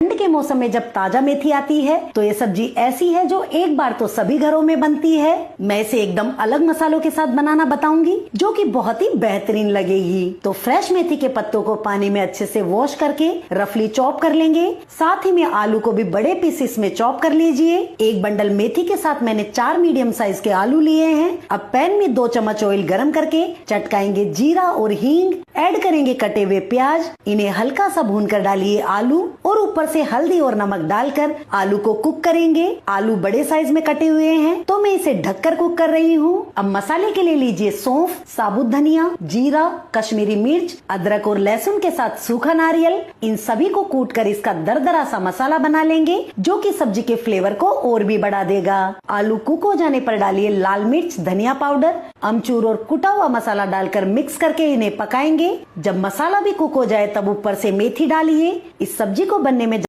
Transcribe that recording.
ठंड के मौसम में जब ताजा मेथी आती है तो ये सब्जी ऐसी है जो एक बार तो सभी घरों में बनती है। मैं इसे एकदम अलग मसालों के साथ बनाना बताऊंगी जो कि बहुत ही बेहतरीन लगेगी। तो फ्रेश मेथी के पत्तों को पानी में अच्छे से वॉश करके रफली चॉप कर लेंगे। साथ ही में आलू को भी बड़े पीसेस में चॉप कर लीजिए। एक बंडल मेथी के साथ मैंने 4 मीडियम साइज के आलू लिए हैं। अब पैन में 2 चम्मच ऑयल गरम करके चटकाएंगे जीरा और हींग, ऐड करेंगे कटे हुए प्याज। इन्हें हल्का सा भून कर डालिए आलू और ऊपर से हल्दी और नमक डालकर आलू को कुक करेंगे। आलू बड़े साइज में कटे हुए हैं तो मैं इसे ढककर कुक कर रही हूँ। अब मसाले के लिए लीजिए सौंफ, साबुत धनिया, जीरा, कश्मीरी मिर्च, अदरक और लहसुन के साथ सूखा नारियल। इन सभी को कूट कर इसका दरदरा सा मसाला बना लेंगे जो कि सब्जी के फ्लेवर को और भी बढ़ा देगा। आलू कुक हो जाने पर डालिए लाल मिर्च, धनिया पाउडर, अमचूर और कुटा हुआ मसाला डालकर मिक्स करके इन्हें पकाएंगे। जब मसाला भी कुक हो जाए तब ऊपर से मेथी डालिए। इस सब्जी को बनने में